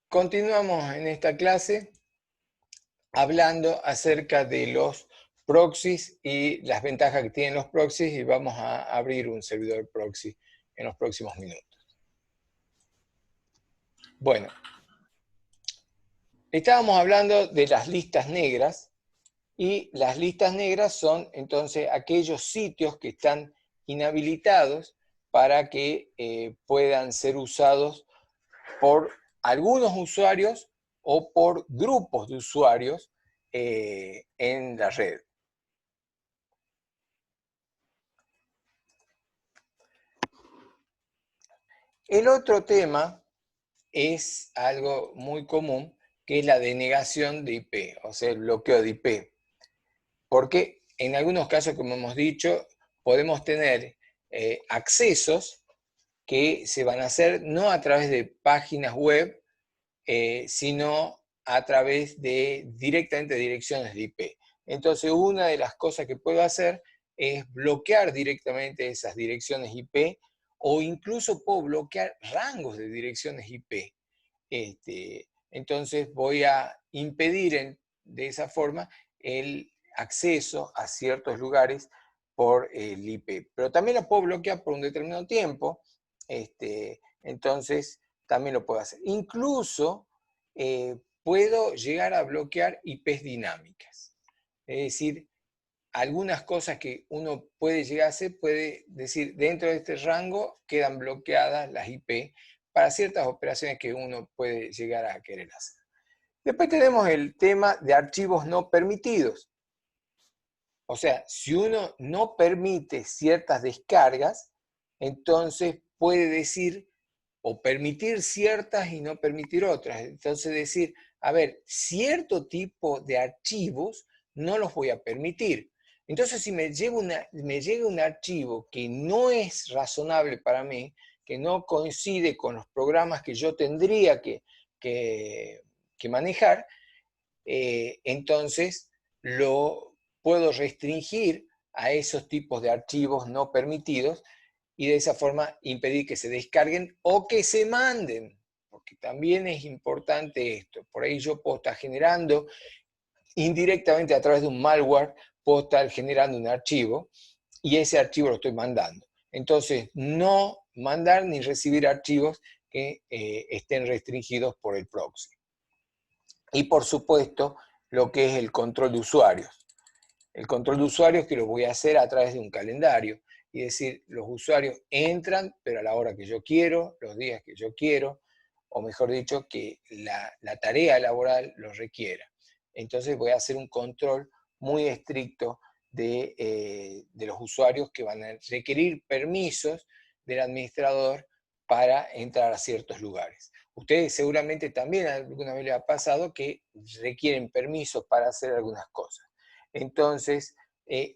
Continuamos en esta clase hablando acerca de los proxies y las ventajas que tienen los proxies, y vamos a abrir un servidor proxy en los próximos minutos. Bueno, estábamos hablando de las listas negras, y las listas negras son entonces aquellos sitios que están inhabilitados para que puedan ser usados por algunos usuarios o por grupos de usuarios en la red. El otro tema es algo muy común, que es la denegación de IP, o sea, el bloqueo de IP. Porque en algunos casos, como hemos dicho, podemos tener accesos que se van a hacer no a través de páginas web, sino a través de directamente direcciones de IP. Entonces, una de las cosas que puedo hacer es bloquear directamente esas direcciones IP, o incluso puedo bloquear rangos de direcciones IP. Entonces voy a impedir de esa forma el acceso a ciertos lugares por el IP. Pero también lo puedo bloquear por un determinado tiempo, entonces también lo puedo hacer. Incluso puedo llegar a bloquear IPs dinámicas. Es decir, algunas cosas que uno puede llegar a hacer, puede decir, dentro de este rango quedan bloqueadas las IP para ciertas operaciones que uno puede llegar a querer hacer. Después tenemos el tema de archivos no permitidos. O sea, si uno no permite ciertas descargas, entonces puede decir o permitir ciertas y no permitir otras. Entonces decir, a ver, cierto tipo de archivos no los voy a permitir. Entonces si me llega un archivo que no es razonable para mí, que no coincide con los programas que yo tendría que manejar, entonces lo puedo restringir a esos tipos de archivos no permitidos, y de esa forma impedir que se descarguen o que se manden, porque también es importante esto. Por ahí yo puedo estar generando indirectamente a través de un malware, puedo estar generando un archivo y ese archivo lo estoy mandando. Entonces, no mandar ni recibir archivos que estén restringidos por el proxy. Y por supuesto, lo que es el control de usuarios. El control de usuarios que lo voy a hacer a través de un calendario. Y decir, los usuarios entran, pero a la hora que yo quiero, los días que yo quiero, o mejor dicho, que la tarea laboral lo requiera. Entonces voy a hacer un control muy estricto de los usuarios que van a requerir permisos del administrador para entrar a ciertos lugares. Ustedes seguramente también alguna vez les ha pasado que requieren permisos para hacer algunas cosas. Entonces,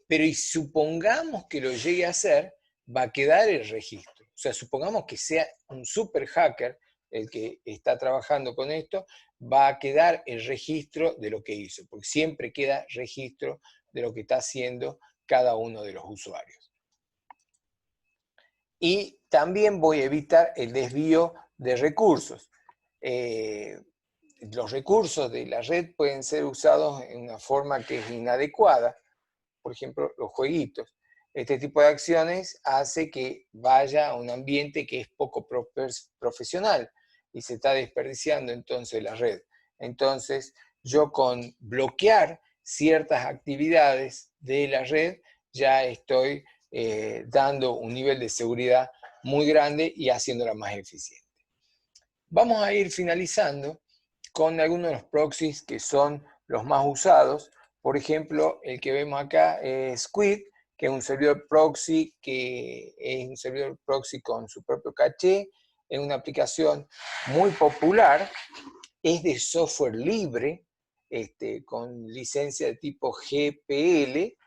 pero y supongamos que lo llegue a hacer, va a quedar el registro. O sea, supongamos que sea un super hacker el que está trabajando con esto, va a quedar el registro de lo que hizo, porque siempre queda registro de lo que está haciendo cada uno de los usuarios. Y también voy a evitar el desvío de recursos. Los recursos de la red pueden ser usados en una forma que es inadecuada, por ejemplo, los jueguitos. Este tipo de acciones hace que vaya a un ambiente que es poco profesional y se está desperdiciando entonces la red. Entonces, yo con bloquear ciertas actividades de la red ya estoy dando un nivel de seguridad muy grande y haciéndola más eficiente. Vamos a ir finalizando con algunos de los proxies que son los más usados. Por ejemplo, el que vemos acá es Squid, que es un servidor proxy con su propio caché, es una aplicación muy popular, es de software libre, con licencia de tipo GPL,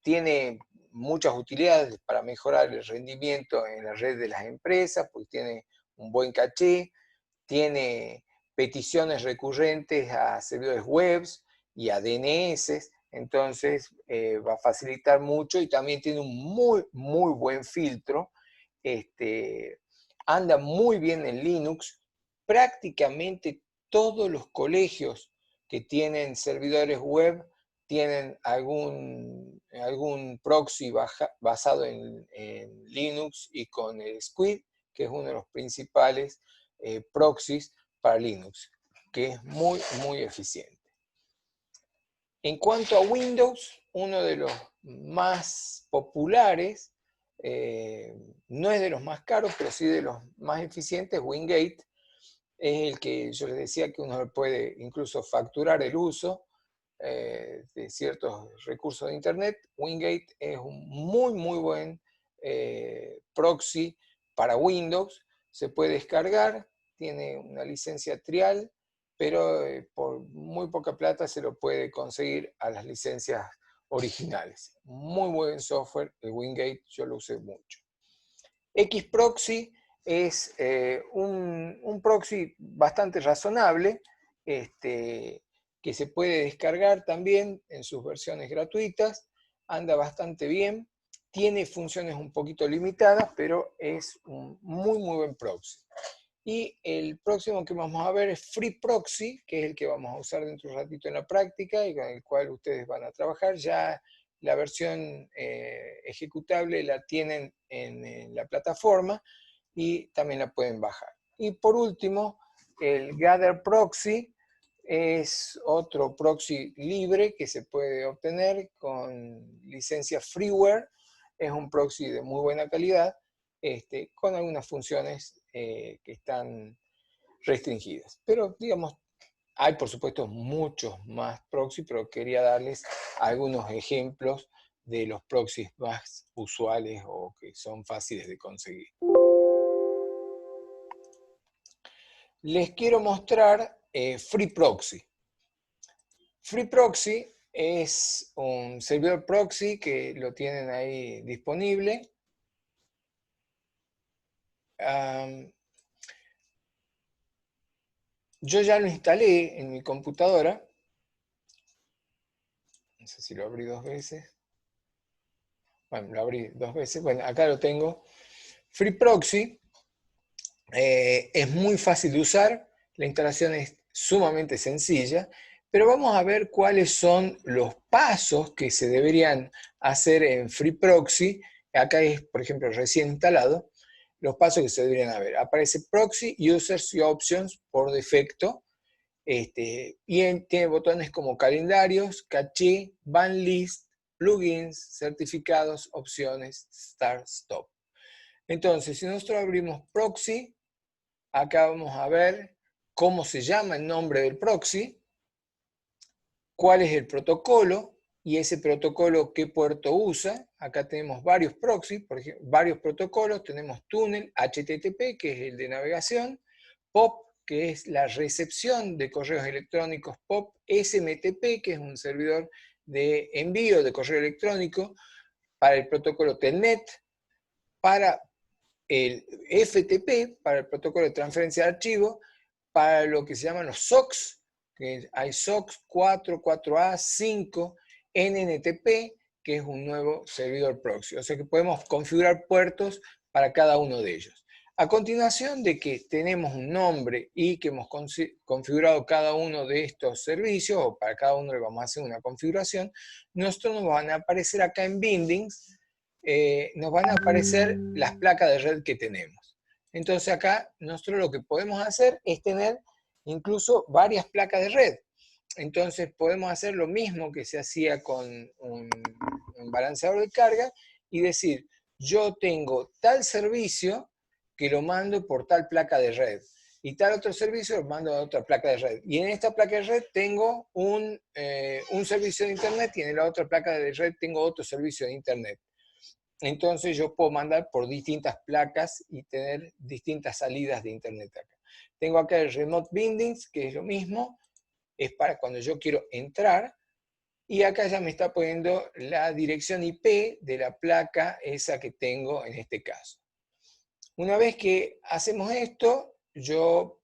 tiene muchas utilidades para mejorar el rendimiento en la red de las empresas, porque tiene un buen caché, tiene peticiones recurrentes a servidores web y a DNS, entonces va a facilitar mucho, y también tiene un muy buen filtro, anda muy bien en Linux, prácticamente todos los colegios que tienen servidores web tienen algún proxy basado en Linux y con el Squid, que es uno de los principales proxies para Linux, que es muy, muy eficiente. En cuanto a Windows, uno de los más populares, no es de los más caros, pero sí de los más eficientes, Wingate, es el que yo les decía que uno puede incluso facturar el uso de ciertos recursos de Internet. Wingate es un muy, muy buen proxy para Windows. Se puede descargar, tiene una licencia trial, pero por muy poca plata se lo puede conseguir a las licencias originales. Muy buen software, el Wingate, yo lo usé mucho. Xproxy es un proxy bastante razonable, que se puede descargar también en sus versiones gratuitas, anda bastante bien, tiene funciones un poquito limitadas, pero es un muy, muy buen proxy. Y el próximo que vamos a ver es FreeProxy, que es el que vamos a usar dentro de un ratito en la práctica y con el cual ustedes van a trabajar. Ya la versión ejecutable la tienen en la plataforma y también la pueden bajar. Y por último, el GatherProxy es otro proxy libre que se puede obtener con licencia freeware. Es un proxy de muy buena calidad, con algunas funciones que están restringidas. Pero, digamos, hay por supuesto muchos más proxies, pero quería darles algunos ejemplos de los proxies más usuales o que son fáciles de conseguir. Les quiero mostrar FreeProxy. FreeProxy es un servidor proxy que lo tienen ahí disponible. Yo ya lo instalé en mi computadora. No sé si lo abrí 2 veces. Bueno, lo abrí 2 veces. Bueno, acá lo tengo. FreeProxy es muy fácil de usar. La instalación es sumamente sencilla. Pero vamos a ver cuáles son los pasos que se deberían hacer en FreeProxy. Acá es, por ejemplo, recién instalado. Los pasos que se deberían haber. Aparece Proxy, Users y Options por defecto. Y tiene botones como calendarios, caché, ban list, plugins, certificados, opciones, start, stop. Entonces, si nosotros abrimos proxy, acá vamos a ver cómo se llama el nombre del proxy, cuál es el protocolo y ese protocolo qué puerto usa. Acá tenemos varios proxies, por ejemplo, varios protocolos. Tenemos túnel, HTTP, que es el de navegación, POP, que es la recepción de correos electrónicos POP, SMTP, que es un servidor de envío de correo electrónico, para el protocolo Telnet, para el FTP, para el protocolo de transferencia de archivo, para lo que se llaman los SOCs, que hay SOCs 4, 4A, 5, NNTP, que es un nuevo servidor proxy. O sea que podemos configurar puertos para cada uno de ellos. A continuación de que tenemos un nombre y que hemos configurado cada uno de estos servicios, o para cada uno le vamos a hacer una configuración, nosotros nos van a aparecer acá en Bindings, nos van a aparecer las placas de red que tenemos. Entonces acá nosotros lo que podemos hacer es tener incluso varias placas de red. Entonces podemos hacer lo mismo que se hacía con un balanceador de carga y decir, yo tengo tal servicio que lo mando por tal placa de red y tal otro servicio lo mando a otra placa de red. Y en esta placa de red tengo un servicio de internet y en la otra placa de red tengo otro servicio de internet. Entonces yo puedo mandar por distintas placas y tener distintas salidas de internet acá. Tengo acá el Remote Bindings, que es lo mismo, es para cuando yo quiero entrar, y acá ya me está poniendo la dirección IP de la placa esa que tengo en este caso. Una vez que hacemos esto, yo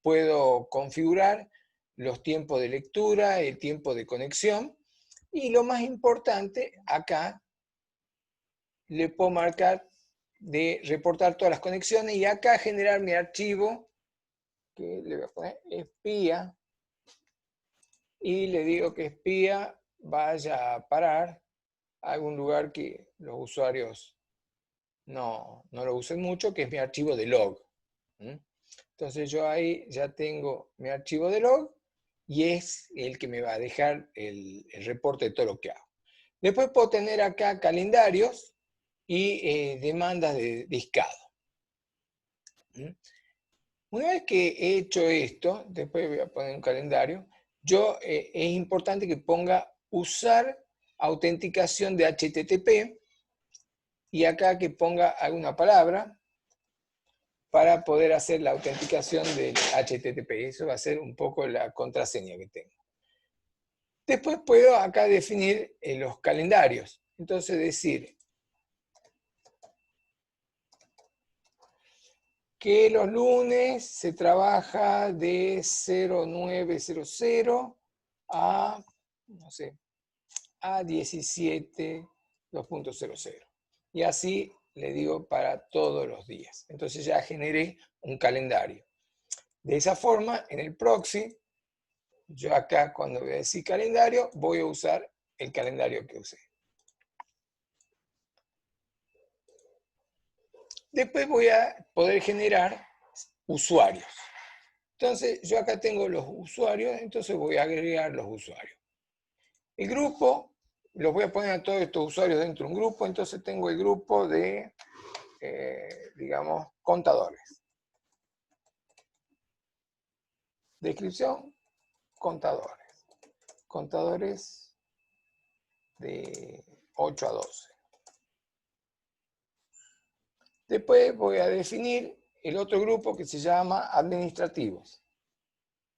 puedo configurar los tiempos de lectura, el tiempo de conexión, y lo más importante, acá le puedo marcar de reportar todas las conexiones y acá generar mi archivo que le voy a poner espía, y le digo que espía vaya a parar a algún lugar que los usuarios no lo usen mucho, que es mi archivo de log. Entonces yo ahí ya tengo mi archivo de log y es el que me va a dejar el reporte de todo lo que hago. Después puedo tener acá calendarios y demandas de discado. Una vez que he hecho esto, después voy a poner un calendario, es importante que ponga usar autenticación de HTTP y acá que ponga alguna palabra para poder hacer la autenticación del HTTP. Eso va a ser un poco la contraseña que tengo. Después puedo acá definir los calendarios. Entonces decir que los lunes se trabaja de 0900 a, no sé, a 17 2.00. Y así le digo para todos los días. Entonces ya generé un calendario. De esa forma, en el proxy, yo acá cuando voy a decir calendario, voy a usar el calendario que usé. Después voy a poder generar usuarios. Entonces, yo acá tengo los usuarios, entonces voy a agregar los usuarios. El grupo, los voy a poner a todos estos usuarios dentro de un grupo, entonces tengo el grupo de, digamos, contadores. Descripción, contadores. Contadores de 8 a 12. Después voy a definir el otro grupo que se llama administrativos.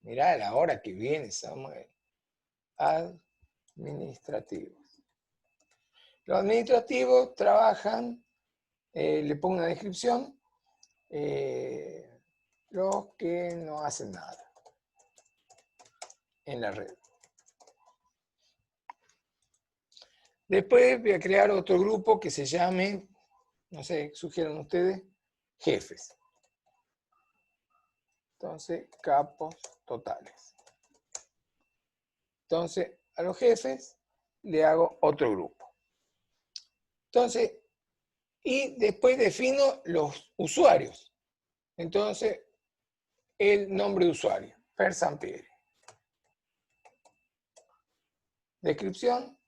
Mirá la hora que viene, Samuel. Administrativos. Los administrativos trabajan, le pongo una descripción, los que no hacen nada en la red. Después voy a crear otro grupo que se llame, no sé, sugieran ustedes, jefes. Entonces, capos totales. Entonces, a los jefes le hago otro grupo. Entonces, y después defino los usuarios. Entonces, el nombre de usuario, Per Sampieri. Descripción,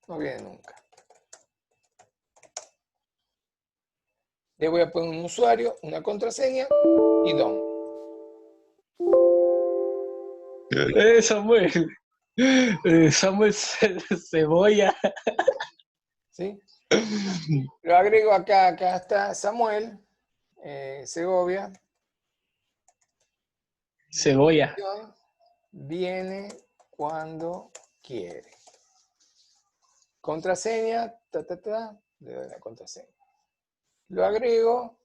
no viene nunca. Le voy a poner un usuario, una contraseña y DOM. Samuel. Samuel Cebolla. ¿Sí? Lo agrego acá, acá está Samuel Segovia. Cebolla. Viene cuando quiere. Contraseña, le doy la contraseña. Lo agrego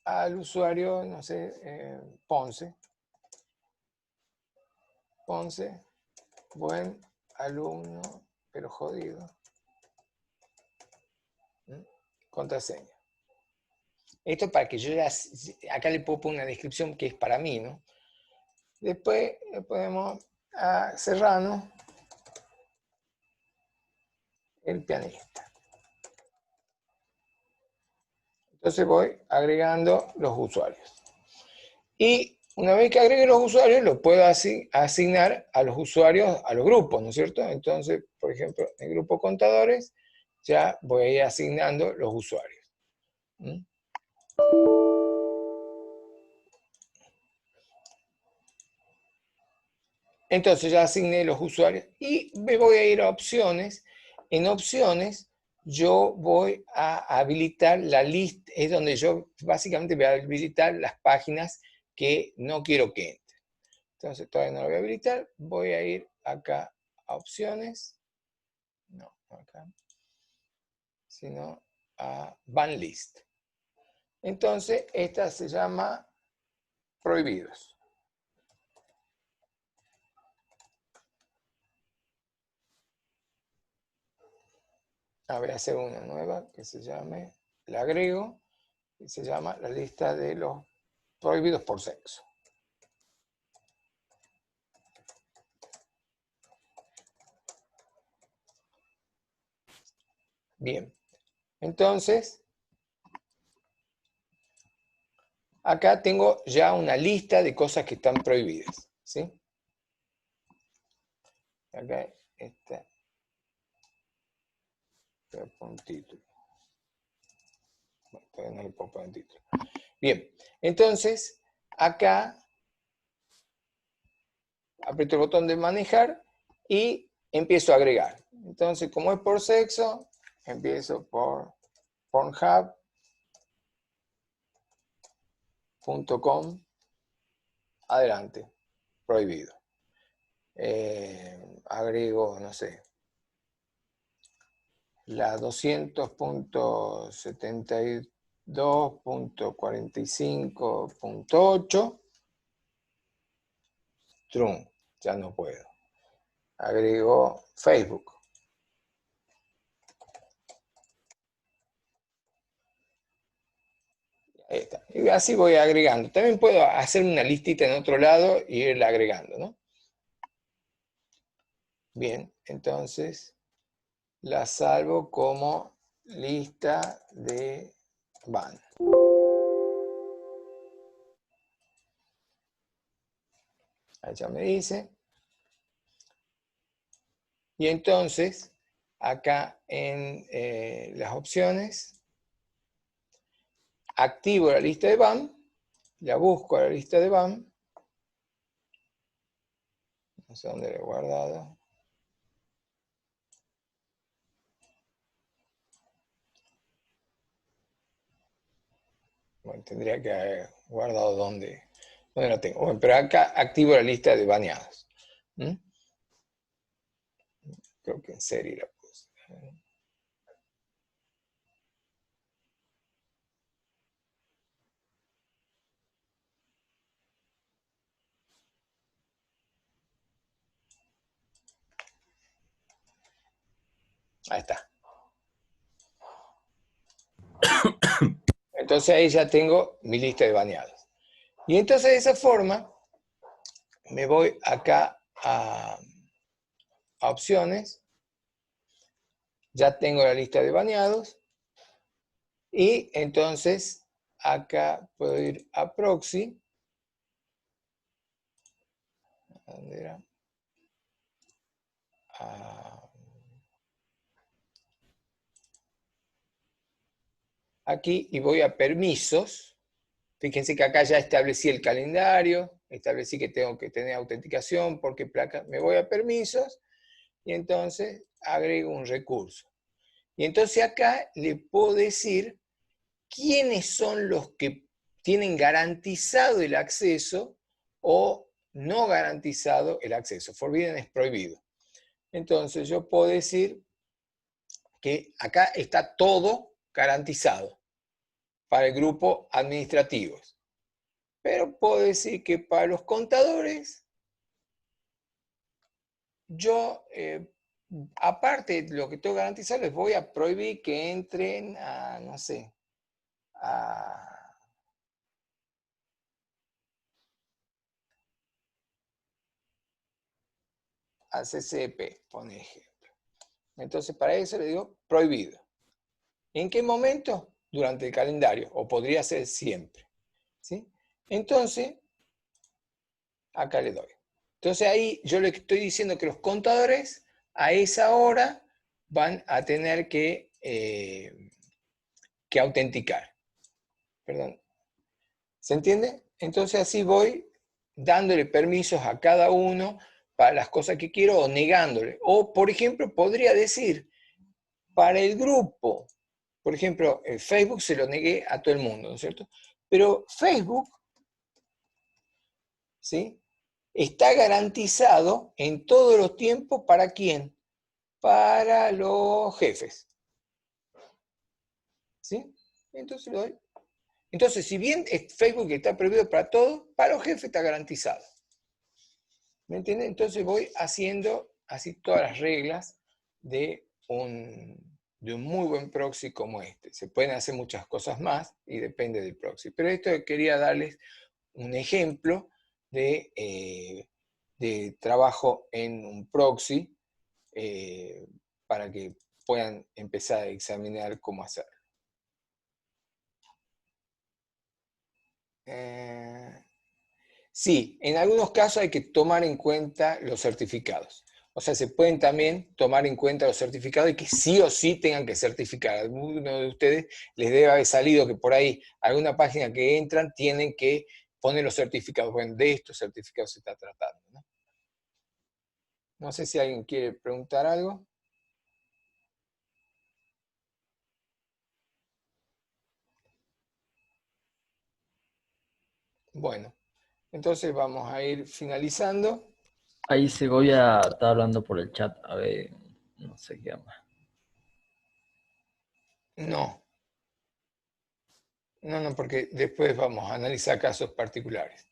al usuario, no sé, Ponce. Ponce, buen alumno, pero jodido. Contraseña. Esto para que yo ya, acá le puedo poner una descripción que es para mí, ¿no? Después le ponemos a Serrano, el pianista. Entonces voy agregando los usuarios. Y una vez que agregue los usuarios, los puedo asignar a los usuarios, a los grupos, ¿no es cierto? Entonces, por ejemplo, en el grupo contadores, ya voy a ir asignando los usuarios. Entonces ya asigné los usuarios y me voy a ir a opciones. En opciones yo voy a habilitar la lista, es donde yo básicamente voy a habilitar las páginas que no quiero que entren. Entonces todavía no lo voy a habilitar, voy a ir acá a opciones, no, acá, sino a ban list. Entonces esta se llama prohibidos. Voy a hacer una nueva que se llame, la agrego, y se llama la lista de los prohibidos por sexo. Bien, entonces, acá tengo ya una lista de cosas que están prohibidas, ¿sí? Acá está. Voy a poner un título. Bueno, todavía no le puedo poner título. Bien, entonces, acá aprieto el botón de manejar y empiezo a agregar. Entonces, como es por sexo, empiezo por pornhub.com, adelante, prohibido. Agrego, no sé, la 200.72.45.8, trum, ya no puedo. Agrego Facebook. Ahí está. Y así voy agregando. También puedo hacer una listita en otro lado y irla agregando, ¿no? Bien, entonces la salvo como lista de ban. Ahí ya me dice. Y entonces, acá en las opciones, activo la lista de ban, la busco a la lista de ban, no sé dónde la he guardado. Bueno, tendría que haber guardado dónde la tengo. Bueno, pero acá activo la lista de baneados. ¿Mm? Creo que en serie la puse. Ahí está. Entonces ahí ya tengo mi lista de baneados. Y entonces de esa forma me voy acá a opciones. Ya tengo la lista de baneados. Y entonces acá puedo ir a proxy. ¿Dónde era? Aquí y voy a permisos. Fíjense que acá ya establecí el calendario, establecí que tengo que tener autenticación, porque placa, me voy a permisos y entonces agrego un recurso. Y entonces acá le puedo decir quiénes son los que tienen garantizado el acceso o no garantizado el acceso. Forbidden es prohibido. Entonces yo puedo decir que acá está todo garantizado para el grupo administrativos. Pero puedo decir que para los contadores, yo, aparte de lo que tengo garantizado, les voy a prohibir que entren a, no sé, a CCP, por ejemplo. Entonces, para eso le digo prohibido. ¿En qué momento? Durante el calendario, o podría ser siempre. ¿Sí? Entonces, acá le doy. Entonces ahí yo le estoy diciendo que los contadores a esa hora van a tener que autenticar. Perdón. ¿Se entiende? Entonces así voy dándole permisos a cada uno para las cosas que quiero o negándole. O, por ejemplo, podría decir, para el grupo, por ejemplo, el Facebook se lo negué a todo el mundo, ¿no es cierto? Pero Facebook, ¿sí? Está garantizado en todos los tiempos, ¿para quién? Para los jefes. ¿Sí? Entonces lo doy. Entonces, si bien Facebook está prohibido para todos, para los jefes está garantizado. ¿Me entienden? Entonces voy haciendo así todas las reglas de un muy buen proxy como este. Se pueden hacer muchas cosas más y depende del proxy. Pero esto quería darles un ejemplo de trabajo en un proxy para que puedan empezar a examinar cómo hacerlo. Sí, en algunos casos hay que tomar en cuenta los certificados. O sea, se pueden también tomar en cuenta los certificados y que sí o sí tengan que certificar. Alguno de ustedes les debe haber salido que por ahí alguna página que entran tienen que poner los certificados. Bueno, de estos certificados se está tratando, ¿no? No sé si alguien quiere preguntar algo. Bueno, entonces vamos a ir finalizando. Ahí Segovia está hablando por el chat. A ver, no sé qué llama. No, porque después vamos a analizar casos particulares.